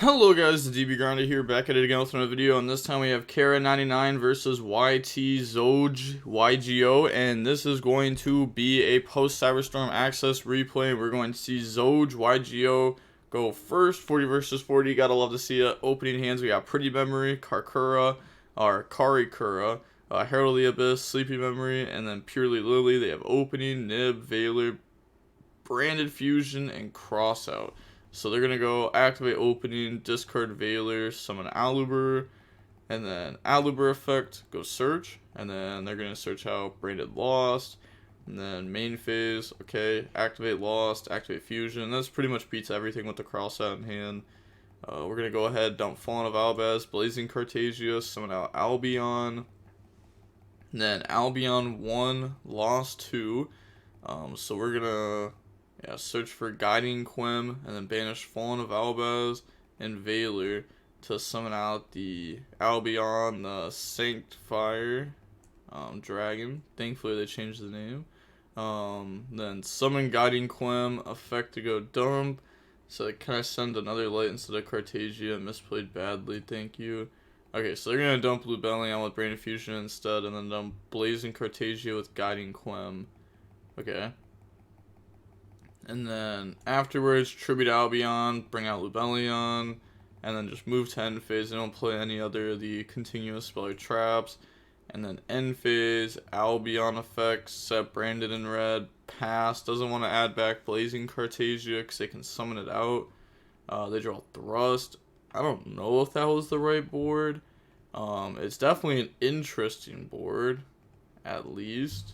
Hello guys, the DB Grinder here, back at it again with another video, and this time we have Kara99 versus YT Zoj YuGiOh, and this is going to be a post-Cyberstorm Access replay. We're going to see Zoj YuGiOh go first, 40 versus 40, gotta love to see it. Opening hands, we got Pretty Memory, Karkura, or Karikura, Herald of the Abyss, Sleepy Memory, and then Purrely Lily. They have Opening, Nib, Veiler, Branded Fusion, and Crossout. So they're going to go activate Opening, discard Veiler, summon Aluber, and then Aluber effect, go search, and then they're going to search out Branded Lost, and then main phase, okay, activate Lost, activate Fusion. That's pretty much beats everything with the Crossout in hand. We're going to go ahead, dump Fallen of Albaz, Blazing Cartagia, summon out Albion, and then Albion 1, Lost 2. So we're going to search for Guiding Quim, and then banish Fallen of Albaz and Veiler to summon out the Albion, the Sanctifier Dragon. Thankfully they changed the name. Then summon Guiding Quim, effect to go dump. So can I send another light instead of Cartagia? Misplayed badly, thank you. Okay, so they're going to dump Lubellion with Brain Fusion instead, and then dump Blazing Cartagia with Guiding Quim. Okay. And then afterwards, tribute Albion, bring out Lubellion, and then just move to end phase. They don't play any other of the continuous spell or traps. And then end phase, Albion effects, set Branded in red, pass. Doesn't want to add back Blazing Cartagia because they can summon it out. They draw Thrust. I don't know if that was the right board. It's definitely an interesting board, at least.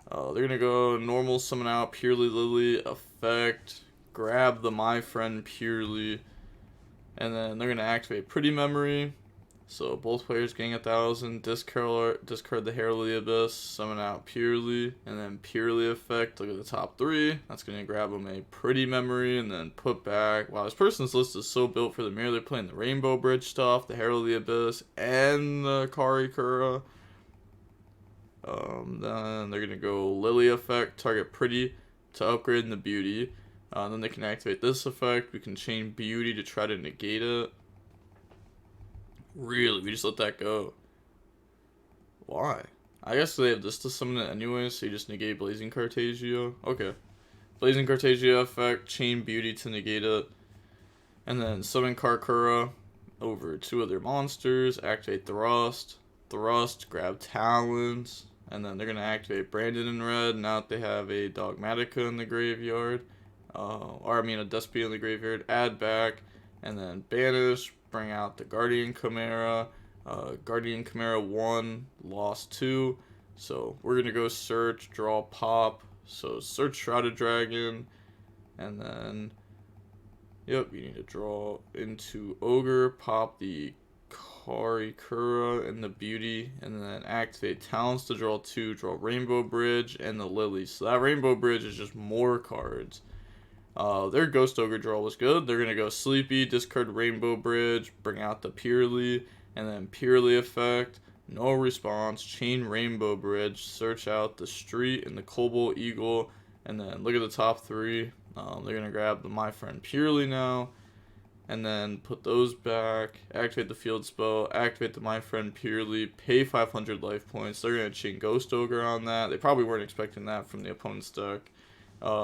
They're going to go normal summon out Purrely Lily, effect, grab the My Friend Purrely, and then they're going to activate Pretty Memory. So both players getting 1,000, discard the Herald of the Abyss, summon out Purrely, and then Purrely effect, look at the top 3. That's going to grab them a Pretty Memory, and then put back. Wow, this person's list is so built for the mirror. They're playing the Rainbow Bridge stuff, the Herald of the Abyss, and the Karikura. Then they're going to go Lily effect, target Pretty to upgrade in the Beauty. Then they can activate this effect. We can chain Beauty to try to negate it. Really? We just let that go? Why? I guess they have this to summon it anyway, so you just negate Blazing Cartagia. Okay. Blazing Cartagia effect, chain Beauty to negate it. And then summon Karkura over 2 other monsters. Activate Thrust. Thrust, grab Talons. And then they're going to activate Branded in red. Now that they have a Dogmatica in the graveyard. A Despia in the graveyard. Add back. And then banish. Bring out the Guardian Chimera. Guardian Chimera 1. Lost 2. So we're going to go search. Draw pop. So search Shrouded Dragon. And then... Yep, you need to draw into Ogre. Pop the Karikura and the Beauty, and then activate Talents to draw 2, draw Rainbow Bridge and the Lily. So that Rainbow Bridge is just more cards. Their Ghost Ogre draw was good. They're going to go Sleepy, discard Rainbow Bridge, bring out the Purrely, and then Purrely effect, no response, chain Rainbow Bridge, search out the Street and the Cobalt Eagle, and then look at the top 3. They're going to grab the My Friend Purrely now. And then put those back, activate the field spell, activate the My Friend Purrely, pay 500 life points. They're going to chain Ghost Ogre on that. They probably weren't expecting that from the opponent's deck.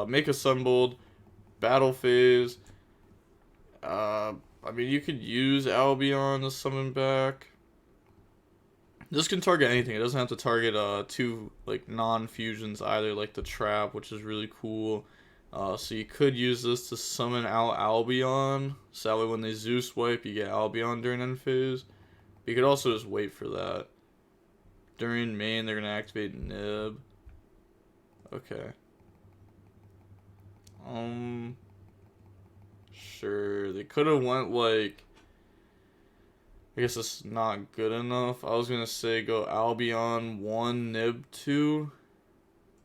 Make assembled, battle phase. You could use Albion to summon back. This can target anything. It doesn't have to target 2 non-fusions either, like the Trap, which is really cool. So you could use this to summon out Albion. So that way when they Zeus wipe, you get Albion during end phase. But you could also just wait for that. During main, they're going to activate Nib. Okay. Sure. They could have went I guess it's not good enough. I was going to say go Albion 1, Nib 2.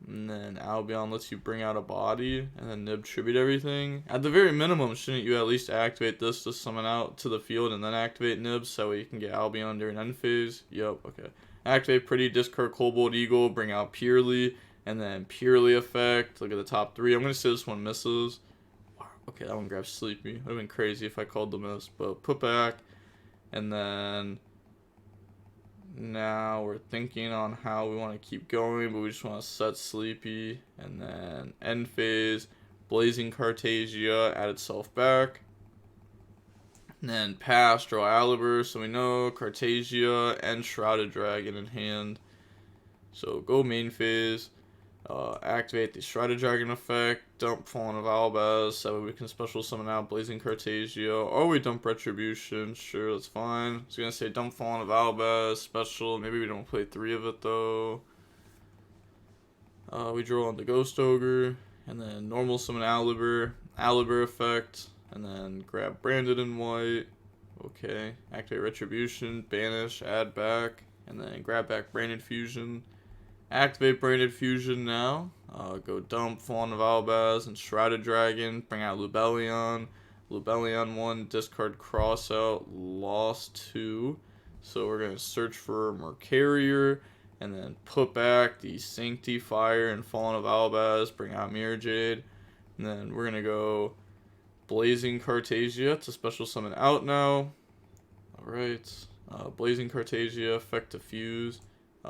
And then Albion lets you bring out a body, and then Nib tribute everything. At the very minimum, shouldn't you at least activate this to summon out to the field, and then activate Nib, so that way you can get Albion during end phase? Yep, okay. Activate Pretty, discard Cobalt Eagle, bring out Purrely, and then Purrely effect. Look at the top 3. I'm going to say this one misses. Okay, that one grabs Sleepy. Would have been crazy if I called the miss, but put back. And then now we're thinking on how we want to keep going, but we just want to set Sleepy. And then end phase, Blazing Cartasia, add itself back. And then pass, draw Aliber, so we know Cartasia and Shrouded Dragon in hand. So go main phase, activate the Shrouded Dragon effect, dump Fallen of Albaz, so we can special summon out Blazing Cartasia, or we dump Retribution, sure, that's fine. I was gonna say dump Fallen of Albaz, special, maybe we don't play 3 of it though. We draw on the Ghost Ogre, and then normal summon Aliber, Aliber effect, and then grab Branded in white. Okay, activate Retribution, banish, add back, and then grab back Branded Fusion. Activate Branded Fusion now. Go dump Fallen of Albaz and Shrouded Dragon. Bring out Lubellion. Lubellion 1, discard Crossout, lost 2. So we're going to search for Mercarier. And then put back the Sanctifier and Fallen of Albaz. Bring out Mirror Jade. And then we're going to go Blazing Cartasia to special summon out now. Alright. Blazing Cartasia, effect to fuse.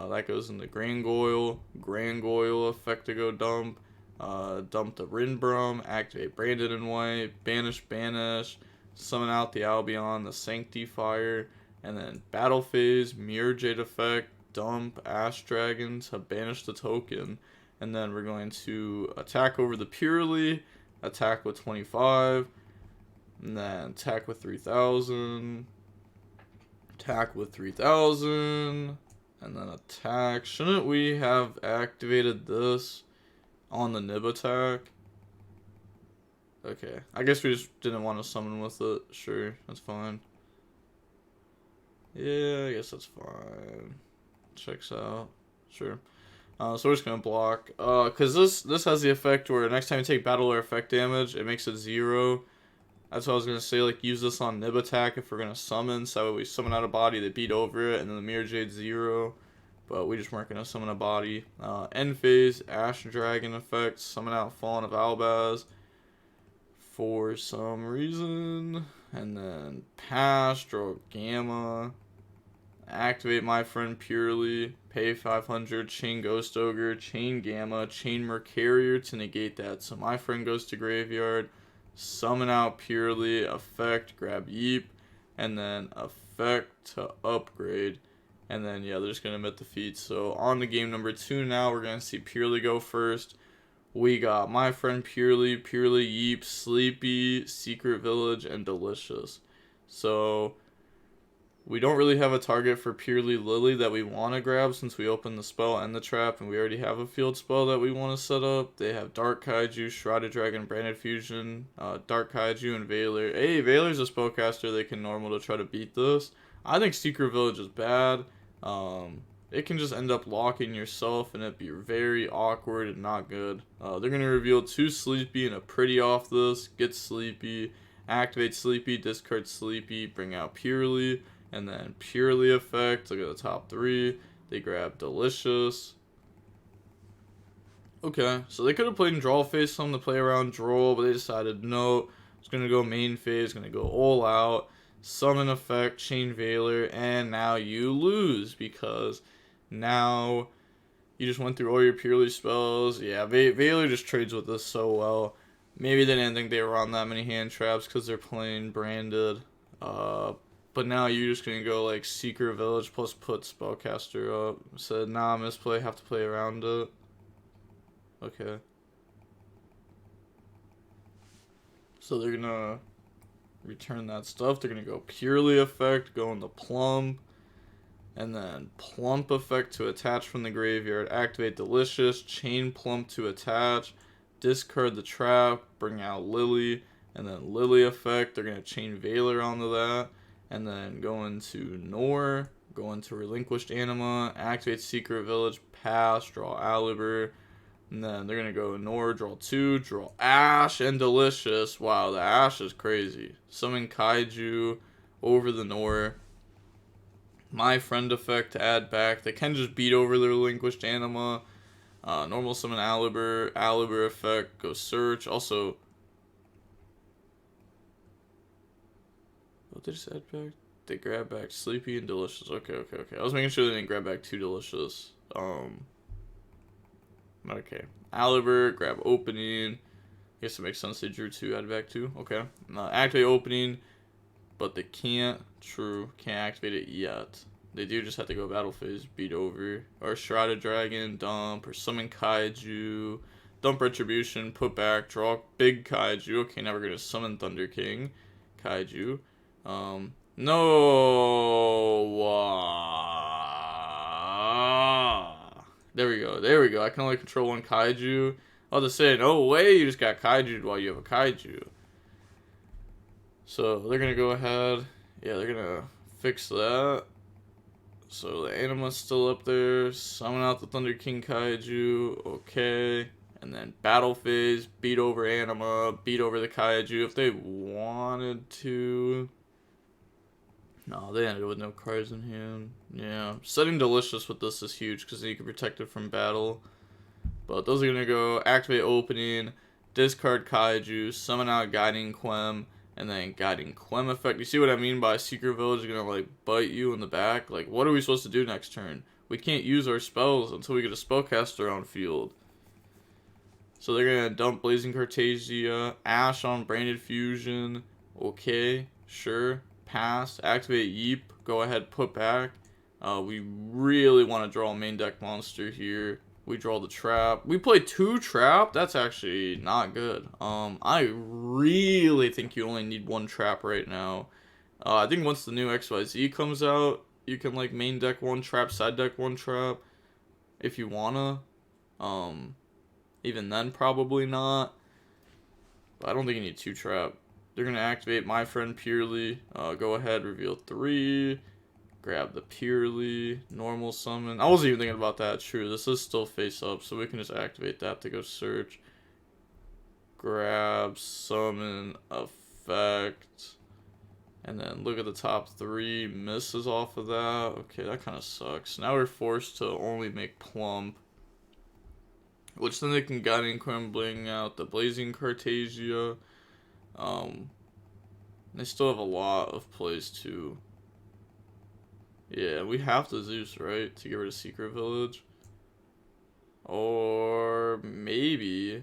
That goes in the Grangoyle. Grangoyle effect to go dump. Dump the Rinbrum. Activate Branded in white. Banish, banish. Summon out the Albion, the Sanctifier. And then battle phase, Mirror Jade effect. Dump Ash Dragon to banish the token. And then we're going to attack over the Purrely. Attack with 25. And then attack with 3000. Attack with 3000. And then attack. Shouldn't we have activated this on the Nib attack? Okay. I guess we just didn't want to summon with it. Sure. That's fine. Yeah, I guess that's fine. Checks out. Sure. So we're just going to block. Because this has the effect where next time you take battle or effect damage, it makes it 0. That's what I was going to say, like, use this on Nib attack if we're going to summon, so we summon out a body, they beat over it, and then the Mirror Jade 0, but we just weren't going to summon a body. End phase, Ash Dragon effect, summon out Fallen of Albaz for some reason, and then pass, draw Gamma, activate my friend Purrely, pay 500, chain Ghost Ogre, chain Gamma, chain Mercarier to negate that, so my friend goes to graveyard. Summon out Purrely, effect, grab Yeep, and then effect to upgrade. And then, yeah, they're just going to emit defeat. So, on to game number 2 now. We're going to see Purrely go first. We got my friend Purrely, Yeep, Sleepy, Secret Village, and Delicious. So, we don't really have a target for Purrely Lily that we want to grab since we opened the spell and the trap, and we already have a field spell that we want to set up. They have Dark Kaiju, Shrouded Dragon, Branded Fusion, Dark Kaiju, and Veiler. Hey, Veiler's a spellcaster they can normal to try to beat this. I think Secret Village is bad. It can just end up locking yourself, and it'd be very awkward and not good. They're going to reveal 2 Sleepy and a Pretty off this. Get Sleepy, activate Sleepy, discard Sleepy, bring out Purrely. And then Purrely effect, look at the top 3. They grab Delicious. Okay, so they could have played in draw phase some to play around draw, but they decided no. It's going to go main phase, going to go all out. Summon effect, chain Veiler, and now you lose because now you just went through all your Purrely spells. Yeah, Veiler just trades with this so well. Maybe they didn't think they were on that many hand traps because they're playing branded. But now you're just going to go like Secret Village plus put Spellcaster up. Said, nah, misplay, have to play around it. Okay. So they're going to return that stuff. They're going to go Purrely effect, go into Plump. And then Plump effect to attach from the graveyard. Activate Delicious, chain Plump to attach. Discard the trap, bring out Lily. And then Lily effect, they're going to chain Veiler onto that. And then go into Nor, go into Relinquished Anima, activate Secret Village, pass, draw Aliber. And then they're going to go Nor, draw 2, draw Ash, and Delicious. Wow, the Ash is crazy. Summon Kaiju over the Nor. My friend effect to add back. They can just beat over the Relinquished Anima. Normal summon Aliber, Aliber effect, go search. Also, What did they just add back? They grab back Sleepy and Delicious. Okay. I was making sure they didn't grab back 2 Delicious. Okay. Aliber, grab Opening. I guess it makes sense they drew 2, add back 2. Okay. Activate Opening, but they can't. True. Can't activate it yet. They do just have to go battle phase, beat over. Or Shrouded Dragon, dump, or summon Kaiju. Dump Retribution, put back, draw big Kaiju. Okay, now we're gonna summon Thunder King. Kaiju. No. There we go. I can only control 1 Kaiju. I'll just say, no way you just got Kaiju while you have a Kaiju. So they're gonna go ahead. Yeah, they're gonna fix that. So the Anima's still up there. Summon out the Thunder King Kaiju. Okay. And then battle phase, beat over Anima, beat over the Kaiju if they wanted to. No, they ended with no cards in hand. Yeah, setting Delicious with this is huge because then you can protect it from battle. But those are going to go activate Opening, discard Kaiju, summon out Guiding Quem, and then Guiding Quem effect. You see what I mean by Secret Village is going to like bite you in the back? Like, what are we supposed to do next turn? We can't use our spells until we get a spellcaster on field. So they're going to dump Blazing Cartasia, Ash on Branded Fusion. Okay, sure. Pass. Activate Yeep. Go ahead, put back. We really want to draw a main deck monster here. We draw the Trap. We play 2 Trap? That's actually not good. I really think you only need 1 Trap right now. I think once the new XYZ comes out, you can like main deck 1 Trap, side deck 1 Trap. If you wanna. Even then, probably not. But I don't think you need 2 Trap. They're going to activate My Friend Purrely. Go ahead, reveal 3. Grab the Purrely. Normal summon. I wasn't even thinking about that. True, this is still face up, so we can just activate that to go search. Grab, summon, effect. And then look at the top 3. Misses off of that. Okay, that kind of sucks. Now we're forced to only make Plump. Which then they can Guiding Quem bring out the Blazing Cartasia. They still have a lot of plays too. Yeah, we have to Zeus, right? To get rid of Secret Village. Or maybe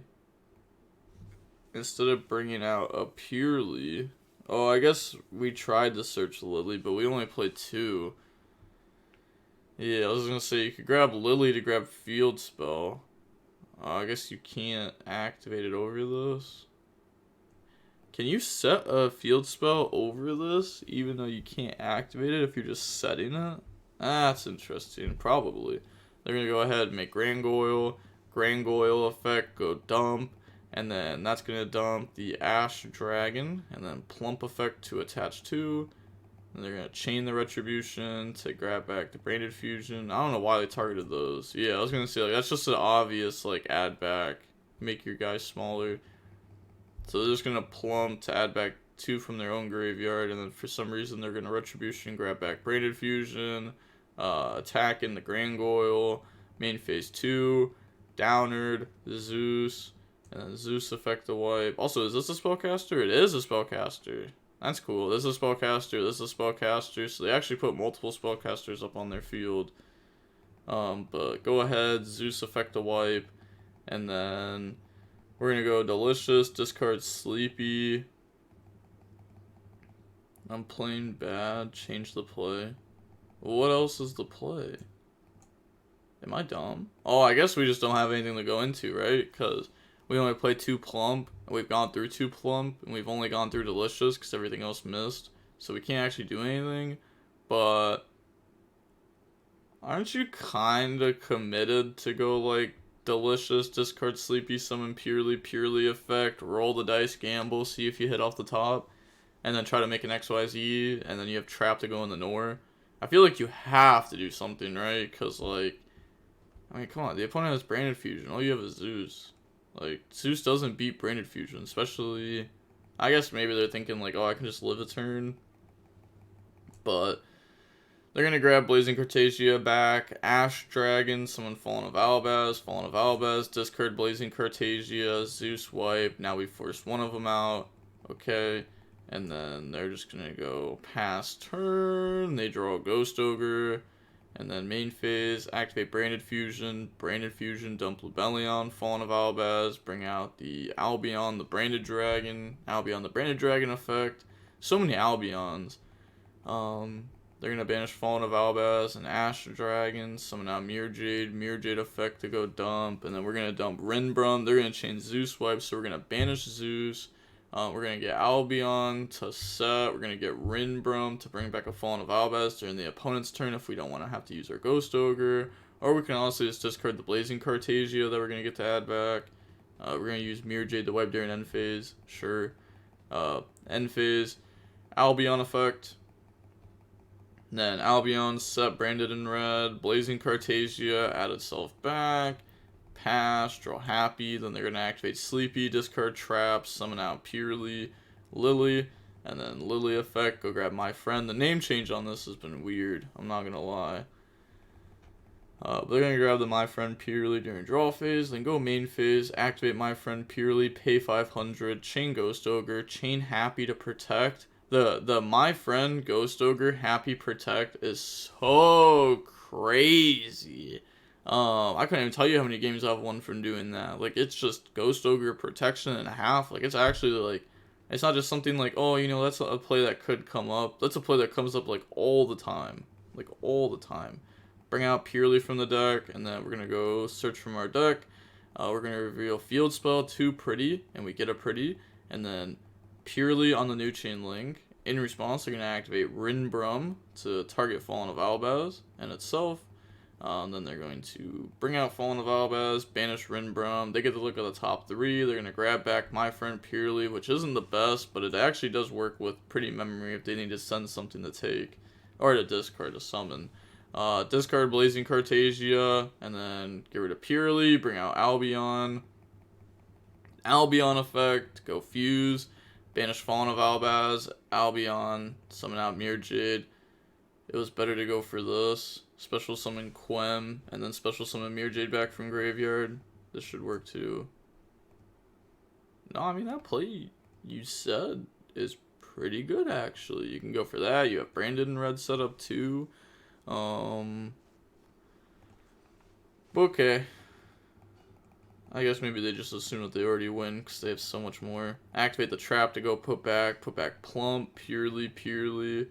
instead of bringing out a Purrely. Oh, I guess we tried to search Lily, but we only played 2. Yeah, I was gonna say you could grab Lily to grab Field Spell. I guess you can't activate it over this. Can you set a field spell over this even though you can't activate it if you're just setting it? That's interesting. Probably. They're going to go ahead and make Grangoyle. Grangoyle effect, go dump. And then that's going to dump the Ash Dragon. And then Plump effect to attach to. And they're going to chain the Retribution to grab back the Branded Fusion. I don't know why they targeted those. Yeah, I was going to say, like, that's just an obvious, like, add back. Make your guys smaller. So they're just going to Plump to add back 2 from their own graveyard. And then for some reason, they're going to Retribution, grab back Branded Fusion. Attack in the Grangoyle. Main phase 2. Downard. Zeus. And then Zeus effect the wipe. Also, is this a spellcaster? It is a spellcaster. That's cool. This is a spellcaster, this is a spellcaster. So they actually put multiple spellcasters up on their field. But go ahead, Zeus effect the wipe. And then we're going to go Delicious, discard Sleepy. I'm playing bad, change the play. What else is the play? Am I dumb? Oh, I guess we just don't have anything to go into, right? Because we only played 2 Plump, and we've gone through 2 Plump, and we've only gone through Delicious because everything else missed. So we can't actually do anything. But aren't you kind of committed to go like Delicious, discard Sleepy, summon Purrely effect, roll the dice, gamble, see if you hit off the top, and then try to make an XYZ, and then you have Trap to go in the Nor? I feel like you have to do something, right? Because, like, I mean, come on, the opponent has Branded Fusion. All you have is Zeus. Like, Zeus doesn't beat Branded Fusion, especially, I guess maybe they're thinking, like, oh, I can just live a turn. But they're going to grab Blazing Cartasia back, Ash Dragon, summon Fallen of Albaz, discard Blazing Cartasia, Zeus wipe. Now we forced one of them out. Okay. And then they're just going to go pass turn. They draw a Ghost Ogre. And then main phase, activate Branded Fusion, dump Lubellion, Fallen of Albaz, bring out the Albion, the Branded Dragon effect. So many Albions. They're going to banish Fallen of Albaz and Ash Dragon, summon out Mirror Jade effect to go dump, and then we're going to dump Rinbrum. They're going to change Zeus wipe, so we're going to banish Zeus. We're going to get Albion to set. We're going to get Rinbrum to bring back a Fallen of Albaz during the opponent's turn if we don't want to have to use our Ghost Ogre. Or we can also just discard the Blazing Cartagia that we're going to get to add back. We're going to use Mirror Jade to wipe during end phase. Sure. End phase. Albion effect. Then Albion set branded in red. Blazing Cartagia add itself back. Pass, draw Happy, then they're going to activate Sleepy, discard Traps, summon out Purrely, Lily, and then Lily effect, go grab My Friend. The name change on this has been weird, I'm not going to lie. But they're going to grab the My Friend Purrely during draw phase, then go main phase, activate My Friend Purrely, pay 500, chain Ghost Ogre, chain Happy to protect. The My Friend Ghost Ogre Happy Protect is so crazy. I couldn't even tell you how many games I've won from doing that. Like, it's just Ghost Ogre protection and a half. Like, it's actually, like, it's not just something like, oh, you know, that's a play that could come up. That's a play that comes up, like, all the time. Like, all the time. Bring out Purrely from the deck, and then we're going to go search from our deck. We're going to reveal Field Spell, 2 Pretty, and we get a Pretty. And then Purrely on the new chain link. In response, they're going to activate Rinbrum to target Fallen of Albaz and itself. Then they're going to bring out Fallen of Albaz, banish Rinbrum. They get to look at the top 3. They're going to grab back My Friend Purrely, which isn't the best, but it actually does work with Pretty Memory if they need to send something to take, or to discard to summon. Discard Blazing Cartagia, and then get rid of Purrely, bring out Albion. Albion effect, go Fuse, banish Fallen of Albaz, Albion, summon out Mirror Jade. It was better to go for this. Special summon Quem, and then special summon Mirror Jade back from graveyard. This should work too. No, I mean, that play you said is pretty good, actually. You can go for that. You have Branded in red set up too. Okay. I guess maybe they just assume that they already win because they have so much more. Activate the trap to go put back Plump, Purrely.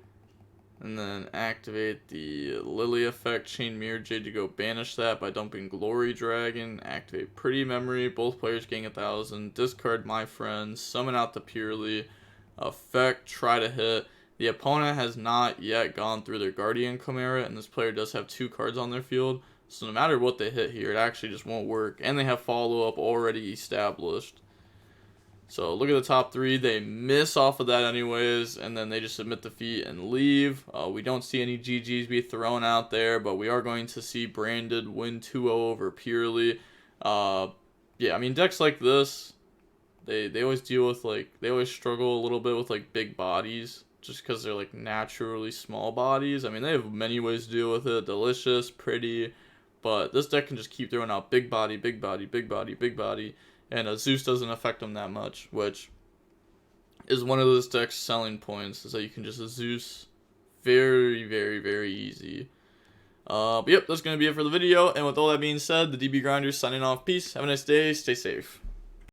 And then activate the Lily effect, chain Mirror Jade to go banish that by dumping Glory Dragon. Activate Pretty Memory, both players gain 1,000. Discard My Friend, summon out the Purrely. Effect, try to hit. The opponent has not yet gone through their Guardian Chimera, and this player does have 2 cards on their field. So no matter what they hit here, it actually just won't work. And they have follow-up already established. So look at the top 3. They miss off of that anyways, and then they just submit defeat and leave. We don't see any GGs be thrown out there, but we are going to see Branded win 2-0 over Purrely. Yeah, I mean, decks like this, they always deal with, like, they always struggle a little bit with, like, big bodies, just because they're, like, naturally small bodies. I mean, they have many ways to deal with it. Delicious, pretty, but this deck can just keep throwing out big body, and Zeus doesn't affect them that much, which is one of this deck's selling points, is that you can just Zeus very, very, very easy. But yep, that's going to be it for the video, and with all that being said, the DB Grinders signing off. Peace, have a nice day, stay safe.